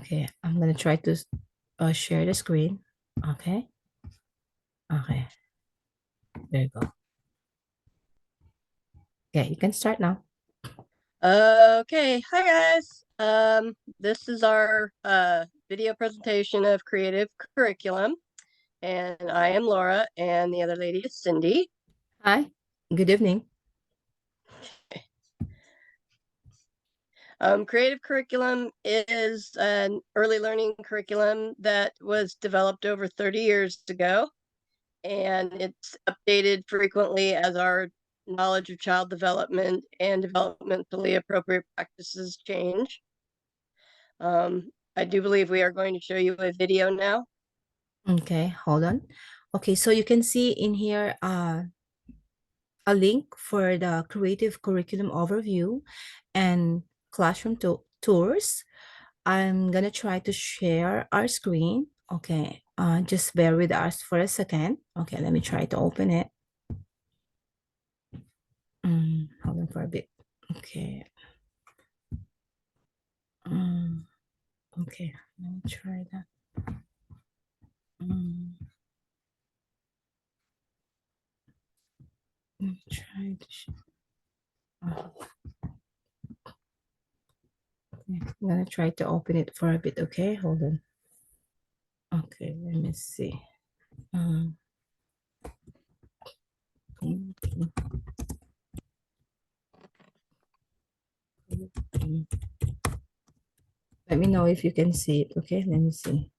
Okay, I'm gonna try to share the screen. Okay. Okay, there you go. Okay, you can start now. Okay, hi guys. This is our video presentation of creative curriculum, and I am Laura, and the other lady is Cindy. Hi, good evening. Creative curriculum is an early learning curriculum that was developed over 30 years ago, and it's updated frequently as our knowledge of child development and developmentally appropriate practices change. I do believe we are going to show you a video now. Okay, hold on. Okay, so you can see in here a link for the creative curriculum overview and classroom tours. I'm gonna try to share our screen. Okay, just bear with us for a second. Okay, let me try to open it. Hold on for a bit. Okay. Okay, let me try that. Let me try to okay, I'm gonna try to open it for a bit. Okay, hold on. Okay, let me see. Let me know if you can see it. Okay, let me see.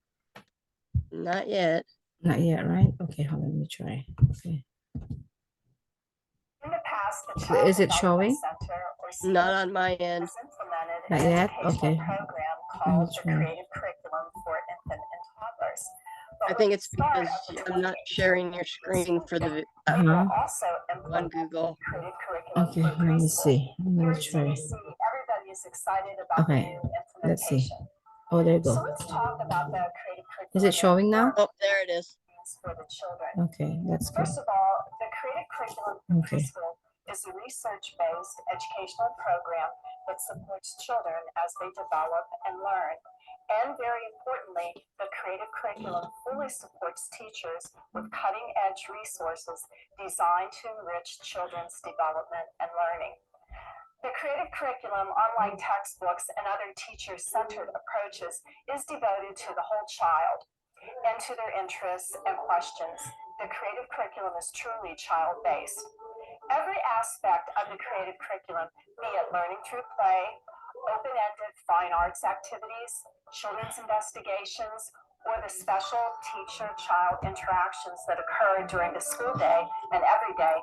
Not yet. Not yet, right? Okay, hold on, let me try. Okay. In the past, the Child Is it showing? Center, or Not on my end. implemented Not an yet? educational Okay. program Let me called the try. Creative Curriculum for Infant and Toddlers. I think it's because I'm not sharing your screen for the also on Google. creative curriculum Okay, for let me preschool. see. I'm Here gonna at try. CDC, everybody is excited about the Okay, new let's see. implementation. Oh, there you So go. let's talk about the creative curriculum. Is it showing now? Oh, there it is. For the children. Okay, that's good. First of all, the creative curriculum for Okay. preschool is a research-based educational program that supports children as they develop and learn. And very importantly, the creative curriculum fully supports teachers with cutting-edge resources designed to enrich children's development and learning. The creative curriculum, unlike textbooks and other teacher-centered approaches, is devoted to the whole child and to their interests and questions. The creative curriculum is truly child-based. Every aspect of the creative curriculum, be it learning through play, open-ended fine arts activities, children's investigations, or the special teacher-child interactions that occur during the school day and every day,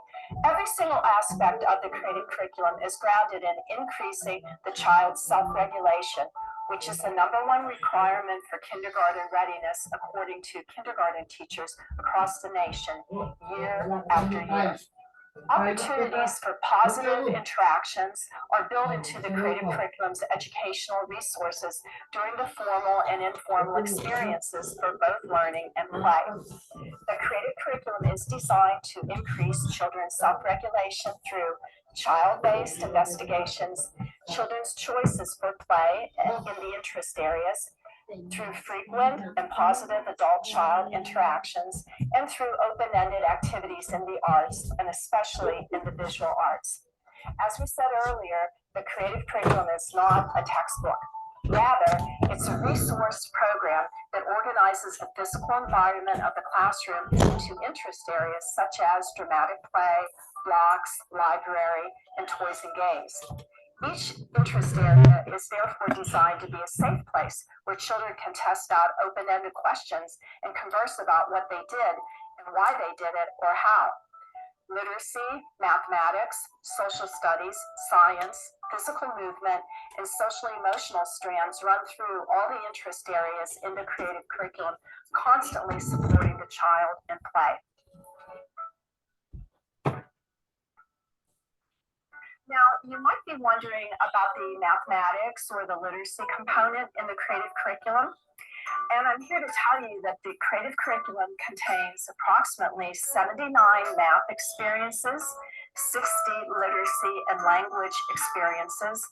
every single aspect of the creative curriculum is grounded in increasing the child's self-regulation, which is the #1 requirement for kindergarten readiness, according to kindergarten teachers across the nation, year after year. Opportunities for positive interactions are built into the creative curriculum's educational resources during the formal and informal experiences for both learning and play. The creative curriculum is designed to increase children's self-regulation through child-based investigations, children's choices for play in the interest areas, through frequent and positive adult-child interactions, and through open-ended activities in the arts, and especially in the visual arts. As we said earlier, the creative curriculum is not a textbook. Rather, it's a resource program that organizes the physical environment of the classroom into interest areas such as dramatic play, blocks, library, and toys and games. Each interest area is therefore designed to be a safe place where children can test out open-ended questions and converse about what they did and why they did it or how. Literacy, mathematics, social studies, science, physical movement, and social-emotional strands run through all the interest areas in the creative curriculum, constantly supporting the child in play. Now, you might be wondering about the mathematics or the literacy component in the creative curriculum. And I'm here to tell you that the creative curriculum contains approximately 79 math experiences, 60 literacy and language experiences,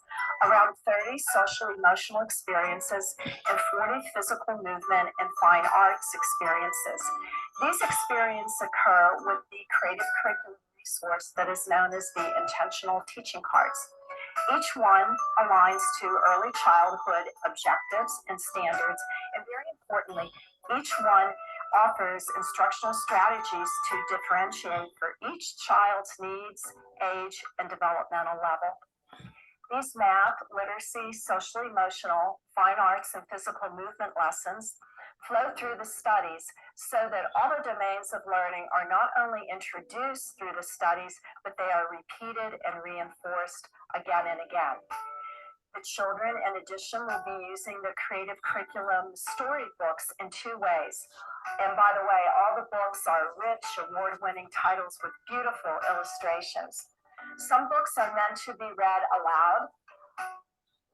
around 30 social emotional experiences, and 40 physical movement and fine arts experiences. These experiences occur with the creative curriculum resource that is known as the intentional teaching cards. Each one aligns to early childhood objectives and standards, and very importantly, each one offers instructional strategies to differentiate for each child's needs, age, and developmental level. These math, literacy, social emotional, fine arts, and physical movement lessons flow through the studies so that all the domains of learning are not only introduced through the studies, but they are repeated and reinforced again and again. The children, in addition, will be using the creative curriculum storybooks in 2 ways. And by the way, all the books are rich, award-winning titles with beautiful illustrations. Some books are meant to be read aloud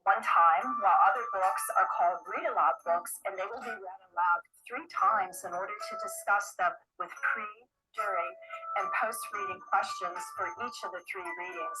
one time, while other books are called read aloud books, and they will be read aloud 3 times in order to discuss them with pre, during, and post-reading questions for each of the 3 readings.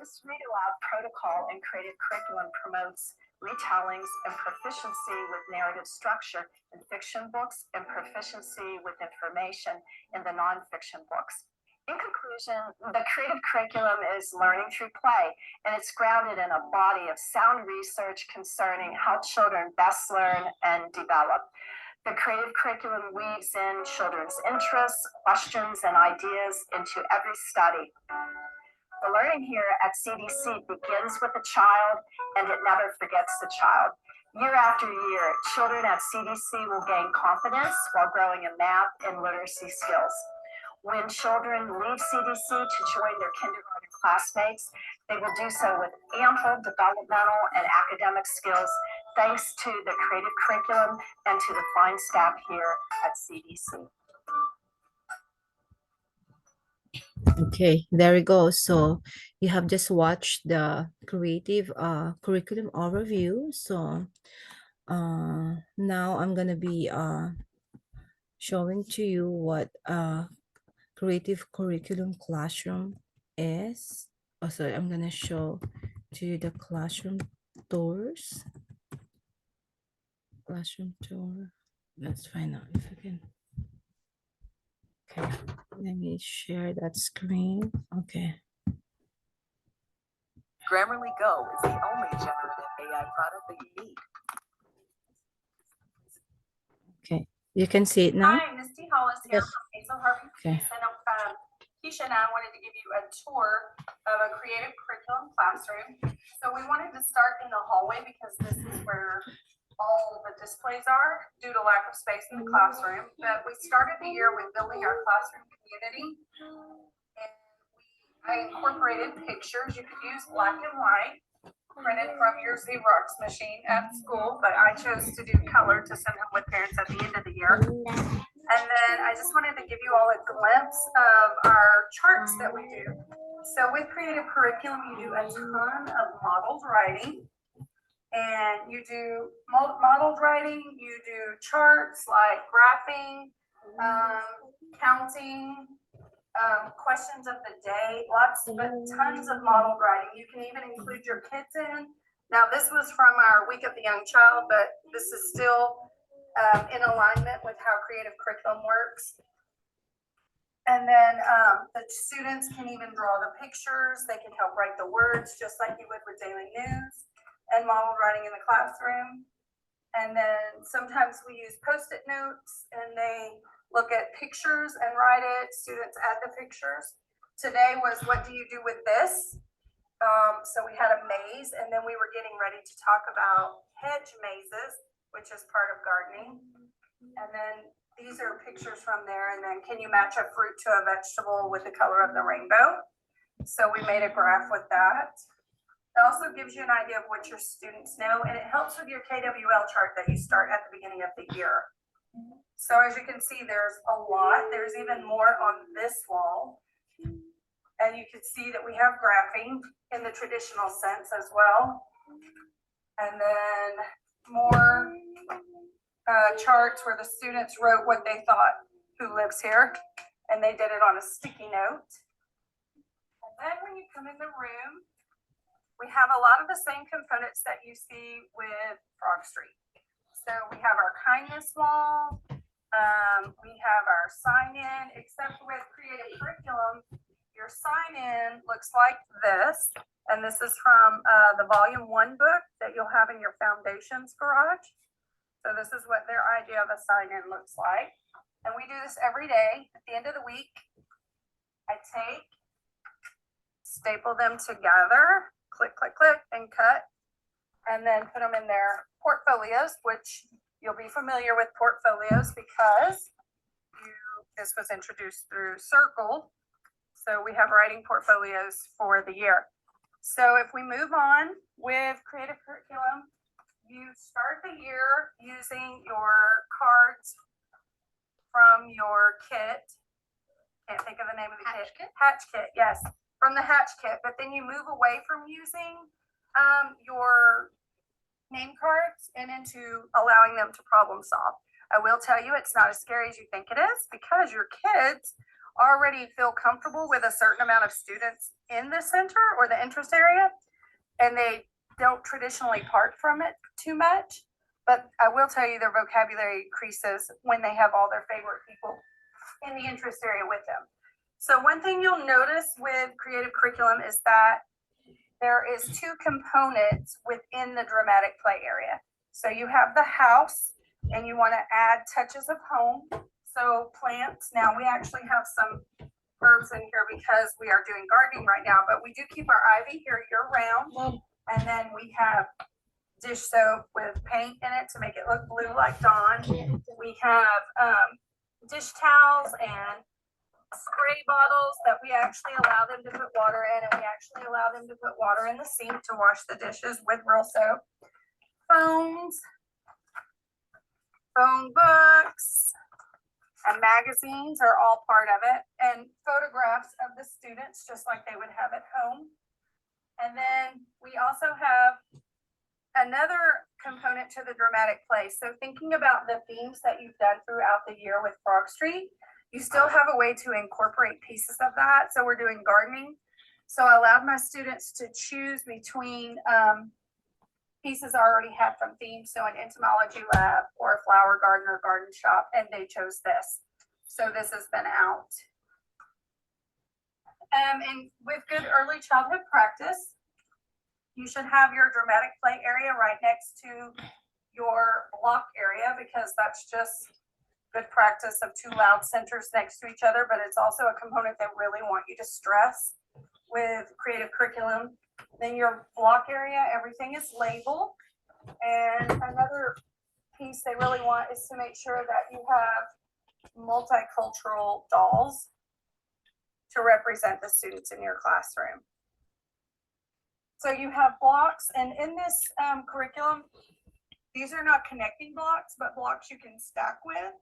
This read aloud protocol in creative curriculum promotes retellings and proficiency with narrative structure in fiction books and proficiency with information in the nonfiction books. In conclusion, the creative curriculum is learning through play, and it's grounded in a body of sound research concerning how children best learn and develop. The creative curriculum weaves in children's interests, questions, and ideas into every study. The learning here at CDC begins with the child, and it never forgets the child. Year after year, children at CDC will gain confidence while growing in math and literacy skills. When children leave CDC to join their kindergarten classmates, they will do so with ample developmental and academic skills, thanks to the creative curriculum and to the fine staff here at CDC. Okay, there we go. So you have just watched the creative curriculum overview. So now I'm gonna be showing to you what creative curriculum classroom is. Oh, sorry, I'm gonna show to you the classroom tours. Classroom tour. Let's find out if I can. Okay, let me share that screen. Okay. Grammarly Go is the only generative AI product that you need. Okay, you can see it now. Hi, Misty Hollis here Yes. from Hazel Harvey Okay. Peace. And Keisha and I wanted to give you a tour of a creative curriculum classroom. So we wanted to start in the hallway because this is where all the displays are due to lack of space in the classroom. But we started the year with building our classroom community. And I incorporated pictures. You could use black and white, printed from your Xerox machine at school, but I chose to do color to send home with parents at the end of the year. And then I just wanted to give you all a glimpse of our charts that we do. So with creative curriculum, you do a ton of modeled writing. And you do modeled writing, you do charts like graphing, counting, questions of the day, tons of modeled writing. You can even include your kids in. Now, this was from our Week of the Young Child, but this is still in alignment with how creative curriculum works. And then the students can even draw the pictures. They can help write the words just like you would with daily news and modeled writing in the classroom. And then sometimes we use Post-it notes and they look at pictures and write it. Students add the pictures. Today was what do you do with this? So we had a maze, and then we were getting ready to talk about hedge mazes, which is part of gardening. And then these are pictures from there. And then can you match a fruit to a vegetable with the color of the rainbow? So we made a graph with that. It also gives you an idea of what your students know, and it helps with your KWL chart that you start at the beginning of the year. So as you can see, there's a lot. There's even more on this wall. And you can see that we have graphing in the traditional sense as well. And then more charts where the students wrote what they thought, who lives here, and they did it on a sticky note. Then when you come in the room, we have a lot of the same components that you see with Frog Street. So we have our kindness wall, we have our sign in, except with creative curriculum, your sign in looks like this. And this is from the volume 1 book that you'll have in your foundations garage. So this is what their idea of a sign in looks like. And we do this every day. At the end of the week, I take, staple them together, click, click, click, and cut, and then put them in their portfolios, which you'll be familiar with portfolios because this was introduced through Circle. So we have writing portfolios for the year. So if we move on with creative curriculum, you start the year using your cards from your kit. Can't think of the name of the kit. Hatch kit, yes, from the Hatch kit. But then you move away from using your name cards and into allowing them to problem solve. I will tell you, it's not as scary as you think it is because your kids already feel comfortable with a certain amount of students in the center or the interest area, and they don't traditionally part from it too much. But I will tell you, their vocabulary increases when they have all their favorite people in the interest area with them. So one thing you'll notice with creative curriculum is that there is 2 components within the dramatic play area. So you have the house, and you want to add touches of home. So plants, now we actually have some herbs in here because we are doing gardening right now, but we do keep our ivy here year round. And then we have dish soap with paint in it to make it look blue like dawn. We have dish towels and spray bottles that we actually allow them to put water in, and we actually allow them to put water in the sink to wash the dishes with real soap. Phones, phone books, and magazines are all part of it, and photographs of the students just like they would have at home. And then we also have another component to the dramatic play. So thinking about the themes that you've done throughout the year with Frog Street, you still have a way to incorporate pieces of that. So we're doing gardening. So I allowed my students to choose between pieces I already had from themes. So an entomology lab or a flower garden or garden shop, and they chose this. So this has been out. And with good early childhood practice, you should have your dramatic play area right next to your block area because that's just good practice of 2 loud centers next to each other, but it's also a component they really want you to stress with creative curriculum. Then your block area, everything is labeled. And another piece they really want is to make sure that you have multicultural dolls to represent the students in your classroom. So you have blocks, and in this curriculum, these are not connecting blocks, but blocks you can stack with.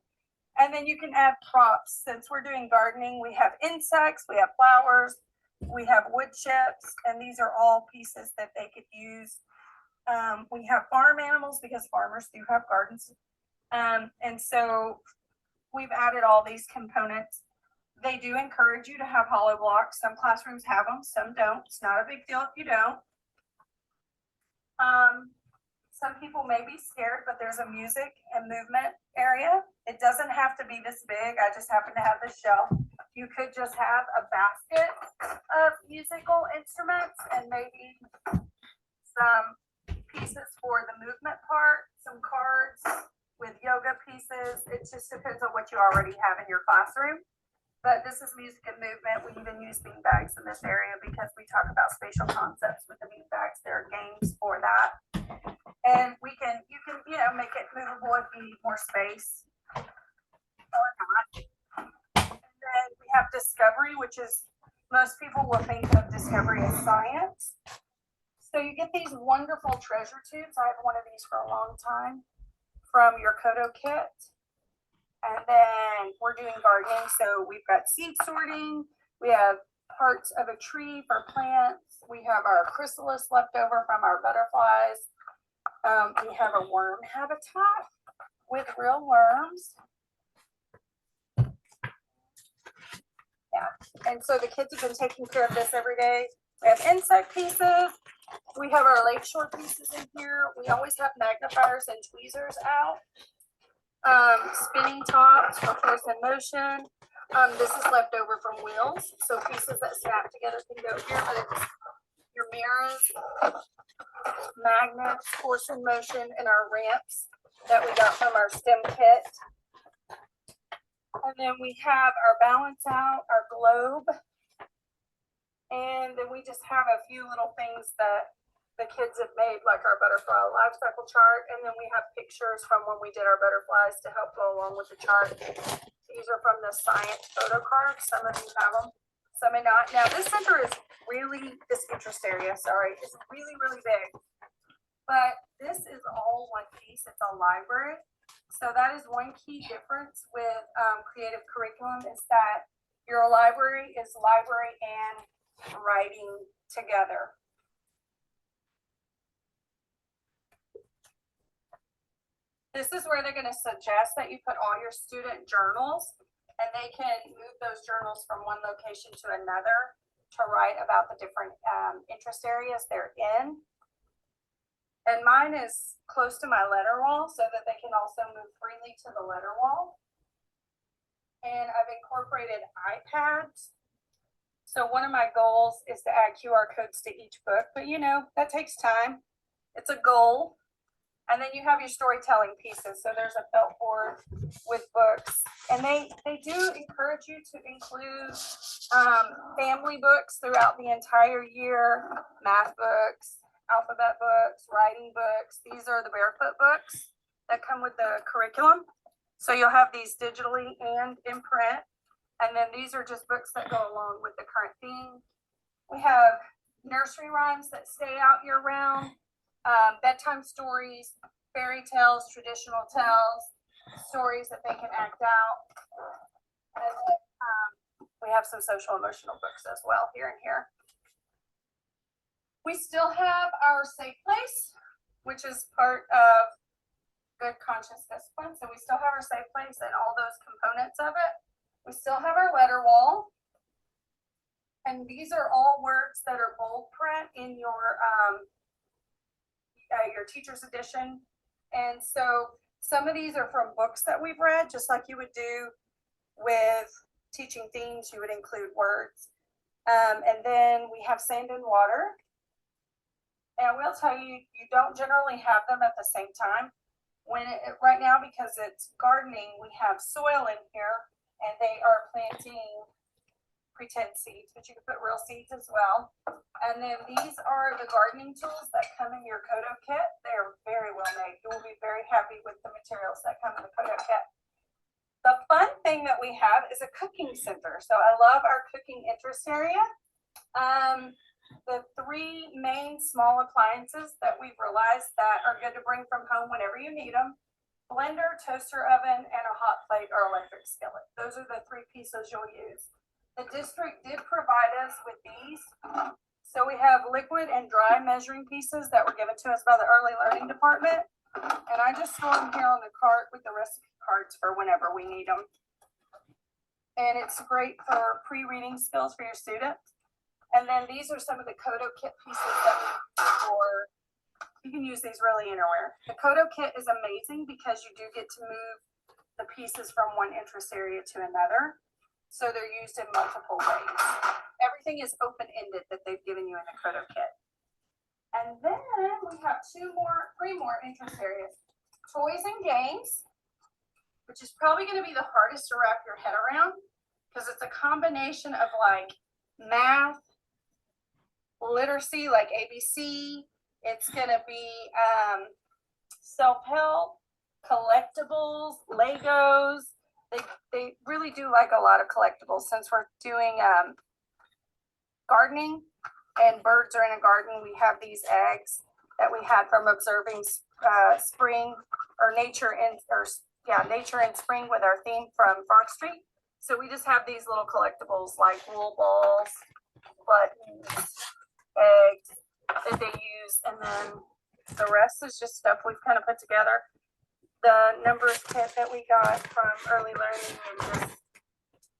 And then you can add props. Since we're doing gardening, we have insects, we have flowers, we have wood chips, and these are all pieces that they could use. We have farm animals because farmers do have gardens. And so we've added all these components. They do encourage you to have hollow blocks. Some classrooms have them, some don't. It's not a big deal if you don't. Some people may be scared, but there's a music and movement area. It doesn't have to be this big. I just happen to have this shelf. You could just have a basket of musical instruments and maybe some pieces for the movement part, some cards with yoga pieces. It just depends on what you already have in your classroom. But this is music and movement. We even use bean bags in this area because we talk about spatial concepts with the bean bags. There are games for that. And you can, make it movable if you need more space or not. And then we have discovery, which is, most people will think of discovery as science. So you get these wonderful treasure tubes. I have one of these for a long time from your Kodo kit. And then we're doing gardening. So we've got seed sorting. We have parts of a tree for plants. We have our chrysalis left over from our butterflies. We have a worm habitat with real worms. And so the kids have been taking care of this every day. We have insect pieces. We have our lakeshore pieces in here. We always have magnifiers and tweezers out. Spinning tops for force and motion. This is left over from wheels. So pieces that snap together can go here, but it's your mirrors, magnets, force and motion, and our ramps that we got from our STEM kit. And then we have our balance out, our globe. And then we just have a few little things that the kids have made, like our butterfly life cycle chart. And then we have pictures from when we did our butterflies to help go along with the chart. These are from the science photo cards. Some of you have them, some may not. Now this center is really, this interest area, sorry, is really, really big. But this is all one piece. It's a library. So that is one key difference with creative curriculum is that your library is library and writing together. This is where they're going to suggest that you put all your student journals, and they can move those journals from one location to another to write about the different interest areas they're in. And mine is close to my letter wall so that they can also move freely to the letter wall. And I've incorporated iPads. So one of my goals is to add QR codes to each book, but you know, that takes time. It's a goal. And then you have your storytelling pieces. So there's a felt board with books, and they do encourage you to include family books throughout the entire year, math books, alphabet books, writing books. These are the barefoot books that come with the curriculum. So you'll have these digitally and in print. And then these are just books that go along with the current theme. We have nursery rhymes that stay out year round, bedtime stories, fairy tales, traditional tales, stories that they can act out. And then, we have some social emotional books as well here and here. We still have our safe place, which is part of good conscious discipline. So we still have our safe place and all those components of it. We still have our letter wall. And these are all words that are bold print in your teacher's edition. And so some of these are from books that we've read, just like you would do with teaching themes, you would include words. And then we have sand and water. And I will tell you, you don't generally have them at the same time. Right now, because it's gardening, we have soil in here, and they are planting pretend seeds, but you can put real seeds as well. And then these are the gardening tools that come in your Kodo kit. They are very well made. You will be very happy with the materials that come in the Kodo kit. The fun thing that we have is a cooking center. So I love our cooking interest area. The three main small appliances that we've realized that are good to bring from home whenever you need them: blender, toaster oven, and a hot plate or electric skillet. Those are the three pieces you'll use. The district did provide us with these. So we have liquid and dry measuring pieces that were given to us by the early learning department. And I just store them here on the cart with the recipe cards for whenever we need them. And it's great for pre-reading skills for your students. And then these are some of the Kodo kit pieces that we for. You can use these really anywhere. The Kodo kit is amazing because you do get to move the pieces from one interest area to another. So they're used in multiple ways. Everything is open-ended that they've given you in the Kodo kit. And then we have three more interest areas. Toys and games, which is probably going to be the hardest to wrap your head around because it's a combination of like math, literacy, like ABC. It's going to be self-help, collectibles, Legos. They really do like a lot of collectibles since we're doing gardening and birds are in a garden. We have these eggs that we had from observing spring or nature in spring with our theme from Farm Street. So we just have these little collectibles like wool balls, buttons, eggs that they use, and then the rest is just stuff we've kind of put together. The numbers kit that we got from early learning and just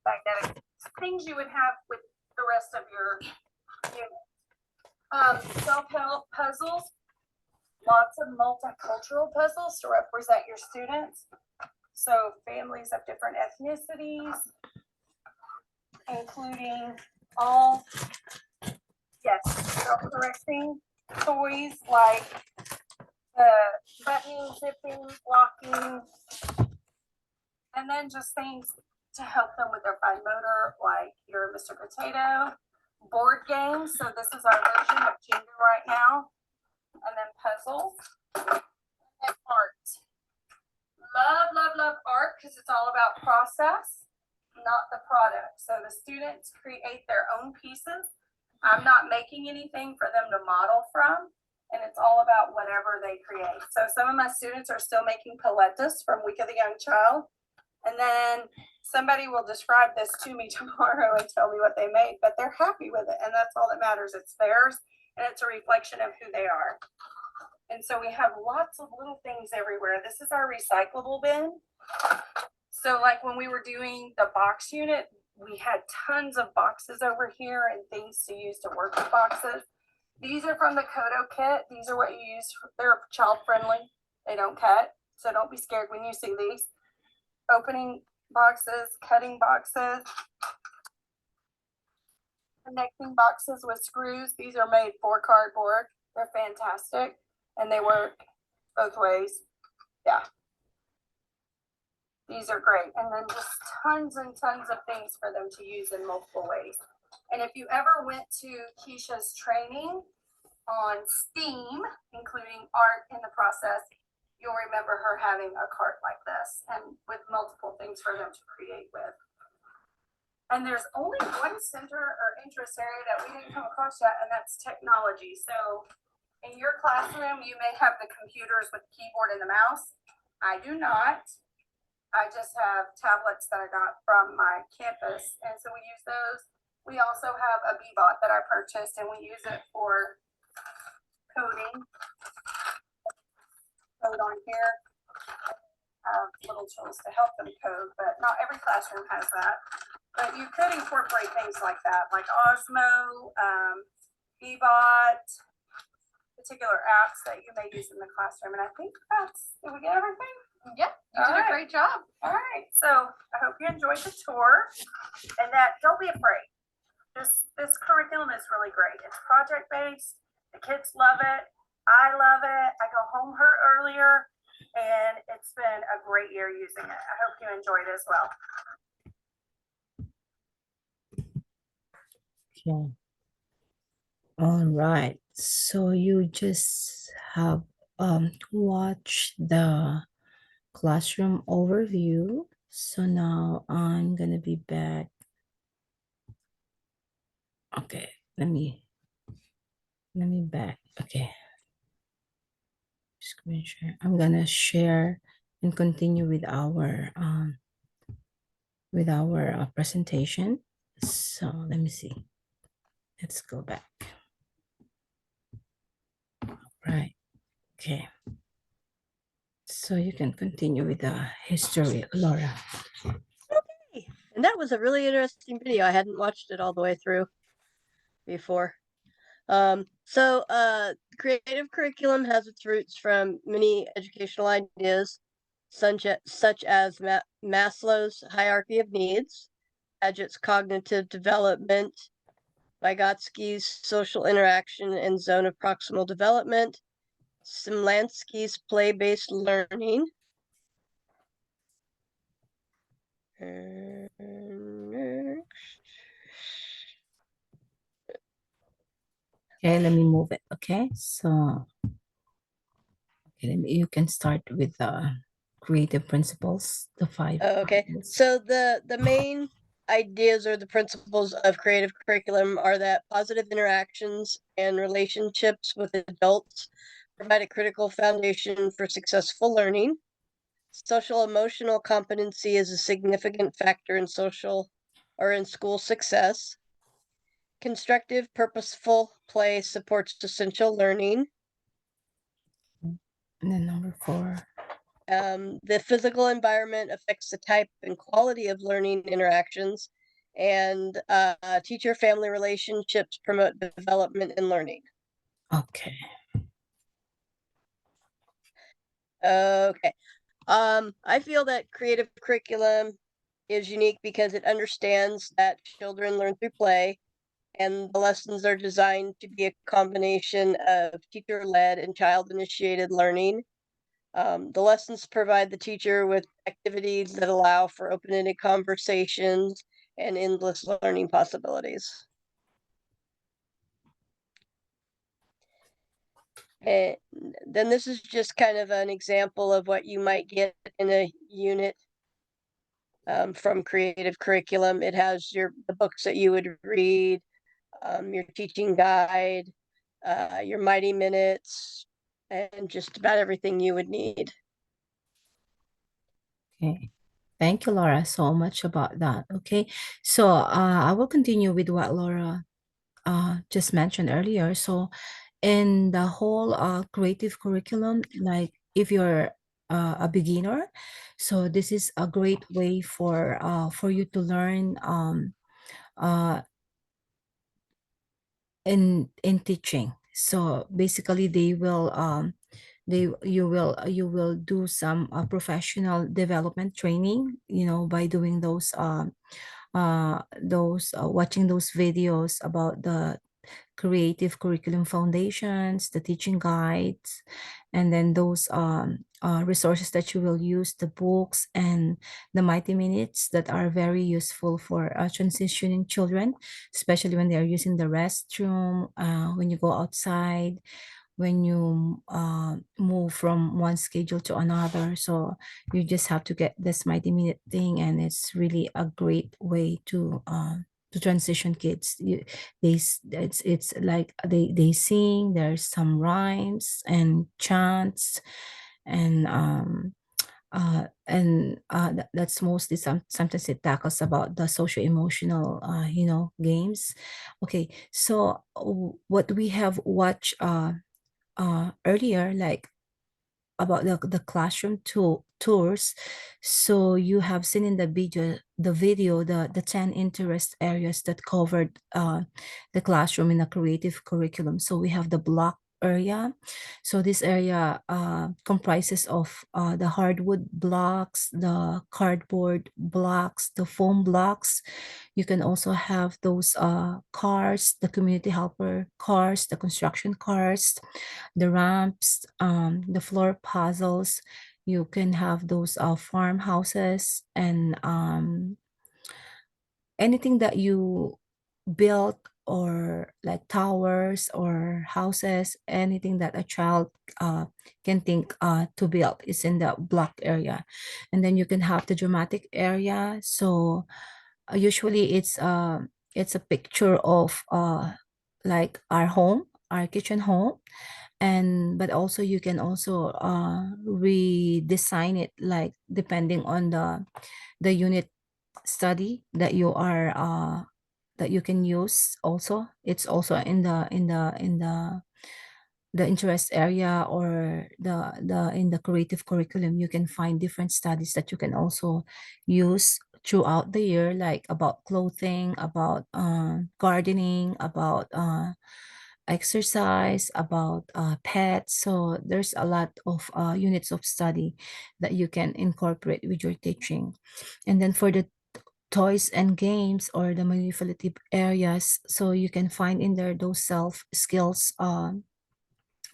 magnetic things you would have with the rest of your unit. Self-help puzzles, lots of multicultural puzzles to represent your students. So families of different ethnicities, including all, yes, self-correcting toys like the buttoning, zipping, locking, and then just things to help them with their fine motor, like your Mr. Potato, board games. So this is our version of Jenga right now. And then puzzles and art. Love, love, love art because it's all about process, not the product. So the students create their own pieces. I'm not making anything for them to model from, and it's all about whatever they create. So some of my students are still making paletas from Week of the Young Child. And then somebody will describe this to me tomorrow and tell me what they made, but they're happy with it. And that's all that matters. It's theirs and it's a reflection of who they are. And so we have lots of little things everywhere. This is our recyclable bin. So like when we were doing the box unit, we had tons of boxes over here and things to use to work with boxes. These are from the Kodo kit. These are what you use. They're child friendly. They don't cut. So don't be scared when you see these. Opening boxes, cutting boxes, connecting boxes with screws. These are made for cardboard. They're fantastic and they work both ways. Yeah. These are great. And then just tons and tons of things for them to use in multiple ways. And if you ever went to Keisha's training on STEAM, including art in the process, you'll remember her having a cart like this and with multiple things for them to create with. And there's only one center or interest area that we didn't come across yet, and that's technology. So in your classroom, you may have the computers with the keyboard and the mouse. I do not. I just have tablets that I got from my campus, and so we use those. We also have a Bebot that I purchased, and we use it for coding. Code on here, little tools to help them code, but not every classroom has that. But you could incorporate things like that, like Osmo, Bebot, particular apps that you may use in the classroom. And I think did we get everything? Yep, you did a great job. All right, so I hope you enjoyed the tour and that don't be afraid. This curriculum is really great. It's project-based, the kids love it. I love it. I go home earlier, and it's been a great year using it. I hope you enjoyed it as well. Okay. All right. So you just have watched the classroom overview. So now I'm gonna be back. Okay, let me back. Okay. Screen share. I'm gonna share and continue with our presentation. So let me see. Let's go back. Right. Okay. So you can continue with the history, Laura. Okay. And that was a really interesting video. I hadn't watched it all the way through before. Creative curriculum has its roots from many educational ideas, such as Maslow's hierarchy of needs, Paget's cognitive development, Vygotsky's social interaction and zone of proximal development, Simlansky's play-based learning. Okay, let me move it. Okay, so you can start with the creative principles, the 5. Okay, so the main ideas or the principles of creative curriculum are that positive interactions and relationships with adults provide a critical foundation for successful learning. Social emotional competency is a significant factor in social or in school success. Constructive, purposeful play supports essential learning. And then number 4. The physical environment affects the type and quality of learning interactions, and teacher-family relationships promote development and learning. Okay. Okay. I feel that creative curriculum is unique because it understands that children learn through play, and the lessons are designed to be a combination of teacher-led and child-initiated learning. The lessons provide the teacher with activities that allow for open-ended conversations and endless learning possibilities. And then this is just kind of an example of what you might get in a unit from creative curriculum. It has the books that you would read, your teaching guide, your Mighty Minutes, and just about everything you would need. Okay. Thank you, Laura, so much about that. Okay. So I will continue with what Laura just mentioned earlier. So in the whole creative curriculum, like if you're a beginner, so this is a great way for you to learn uh, in teaching. So basically, you will do some professional development training, by doing those watching those videos about the creative curriculum foundations, the teaching guides, and then those resources that you will use, the books and the mighty minutes that are very useful for transitioning children, especially when they are using the restroom, when you go outside, when you move from one schedule to another. So you just have to get this mighty minute thing, and it's really a great way to transition kids. It's like they sing. There's some rhymes and chants, and that's mostly sometimes it tackles about the social emotional games. Okay, so what we have watched earlier, like about the classroom tours. So you have seen in the video the 10 interest areas that covered the classroom in a creative curriculum. So we have the block area. So this area comprises of the hardwood blocks, the cardboard blocks, the foam blocks. You can also have those cars, the community helper cars, the construction cars, the ramps, the floor puzzles. You can have those farmhouses, and anything that you built, or like towers or houses, anything that a child can think to build is in the block area. And then you can have the dramatic area. So usually it's a picture of like our home, our kitchen home, and but also you can also redesign it, like depending on the unit study that you can use. Also, it's also in the interest area, or the in the creative curriculum. You can find different studies that you can also use throughout the year, like about clothing, about gardening, about exercise, about pets. So there's a lot of units of study that you can incorporate with your teaching. And then for the toys and games, or the manipulative areas, so you can find in there those self skills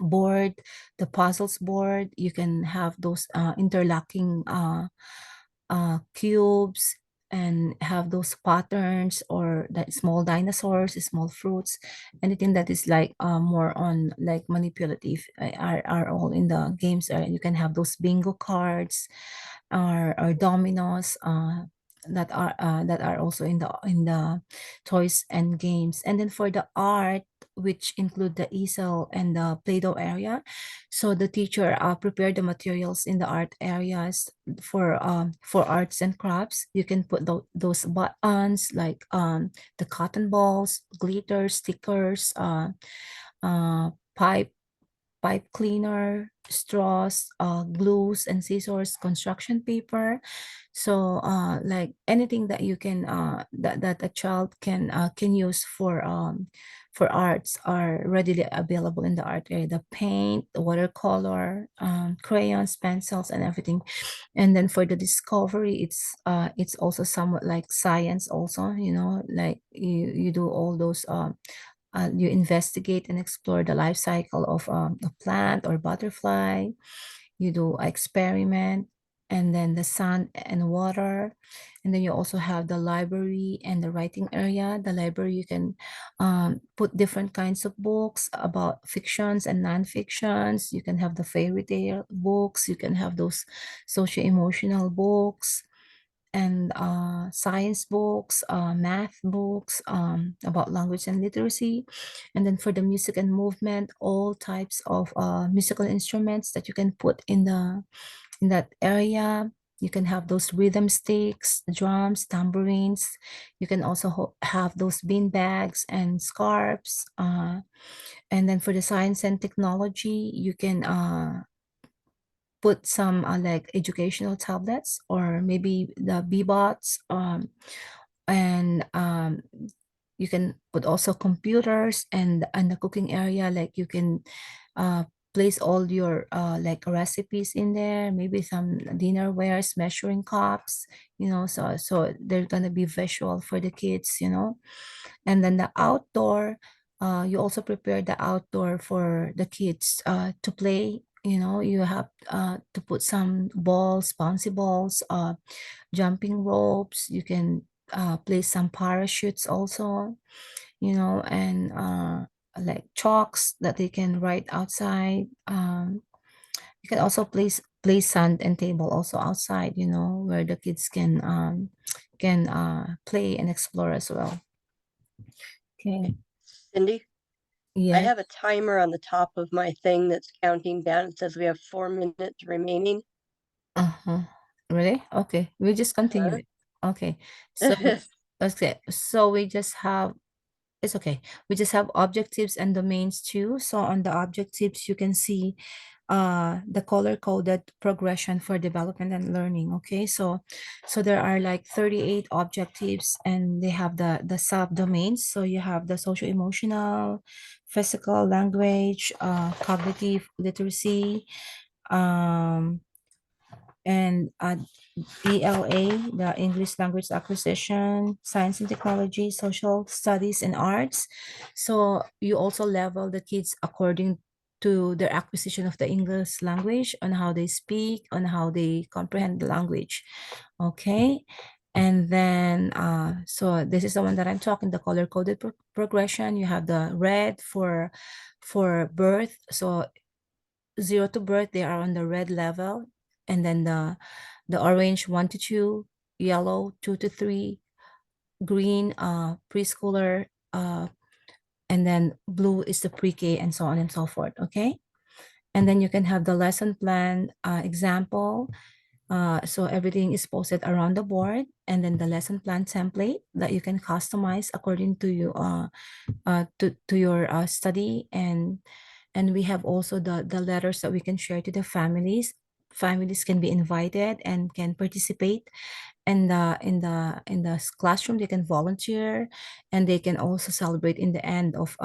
board, the puzzles board. You can have those interlocking cubes, and have those patterns, or that small dinosaurs, small fruits, anything that is like more on like manipulative, are all in the games area. You can have those bingo cards, or dominoes, that are also in the toys and games. And then for the art, which include the easel and the play-doh area, so the teacher prepared the materials in the art areas for arts and crafts. You can put those buttons, like the cotton balls, glitter, stickers, pipe pipe cleaner, straws, glues and scissors, construction paper. So like anything that you can that a child can use for arts are readily available in the art area. The paint, the watercolor, crayons, pencils, and everything. And then for the discovery, it's also somewhat like science also, like you do all those you investigate and explore the life cycle of a plant or butterfly. You do experiment, and then the sun and water. And then you also have the library and the writing area. The library, you can put different kinds of books about fictions and non-fictions. You can have the fairy tale books, you can have those socio-emotional books, and science books, math books, about language and literacy. And then for the music and movement, all types of musical instruments that you can put in that area. You can have those rhythm sticks, drums, tambourines. You can also have those bean bags and scarves. And then for the science and technology, you can put some like educational tablets or maybe the bbots, and you can put also computers and the cooking area, like you can uh, place all your like recipes in there, maybe some dinnerwares, measuring cups, so they're gonna be visual for the kids. And then the outdoor, you also prepare the outdoor for the kids to play. You have to put some balls, bouncy balls, jumping ropes. You can place some parachutes also, and like chalks that they can write outside. You can also place sand and table also outside, where the kids can play and explore as well. Okay. Cindy, I Yes. have a timer on the top of my thing that's counting down. It says we have 4 minutes remaining. Uh-huh. Really? Okay. We just continue it. Okay. So okay. So we just have it's okay. We just have objectives and domains too. So on the objectives, you can see the color coded progression for development and learning. Okay. So there are like 38 objectives, and they have the subdomains. So you have the social emotional, physical, language, cognitive literacy, um and ELA, the English language acquisition, science and technology, social studies, and arts. So you also level the kids according to their acquisition of the English language, on how they speak, on how they comprehend the language. Okay. And then, so this is the one that I'm talking, the color coded progression. You have the red for birth. So 0 to birth, they are on the red level. And then the orange 1 to 2, yellow 2 to 3, green preschooler, and then blue is the pre-K, and so on and so forth. Okay. And then you can have the lesson plan example. So everything is posted around the board, and then the lesson plan template that you can customize according to you to your study. And we have also the letters that we can share to the families. Families can be invited and can participate in the classroom. They can volunteer, and they can also celebrate in the end of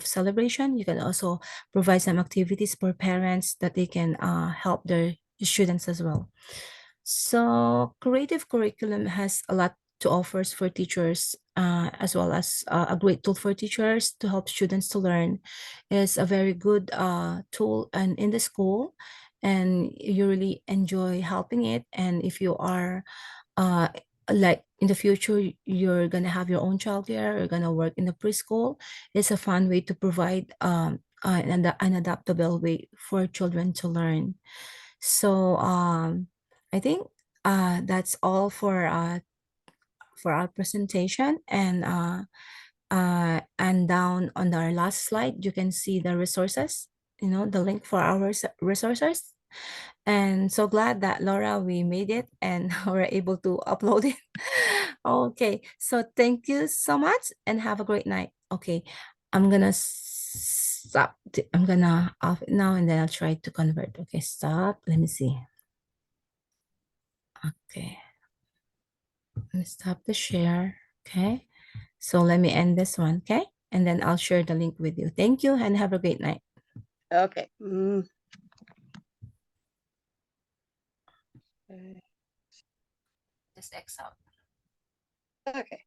celebration. You can also provide some activities for parents that they can help their students as well. So creative curriculum has a lot to offers for teachers, as well as a great tool for teachers to help students to learn. It's a very good tool and in the school, and you really enjoy helping it. And if you are uh, like in the future, you're gonna have your own childcare, you're gonna work in the preschool, it's a fun way to provide an adaptable way for children to learn. So I think that's all for our presentation. And down on our last slide, you can see the resources, the link for our resources. And so glad that Laura, we made it and we're able to upload it. Okay, so thank you so much and have a great night. Okay, I'm gonna stop. I'm gonna off it now and then I'll try to convert. Okay, stop. Let me see. Okay. Let me stop the share. Okay. So let me end this one. Okay. And then I'll share the link with you. Thank you and have a great night. Okay. Just X out. Okay.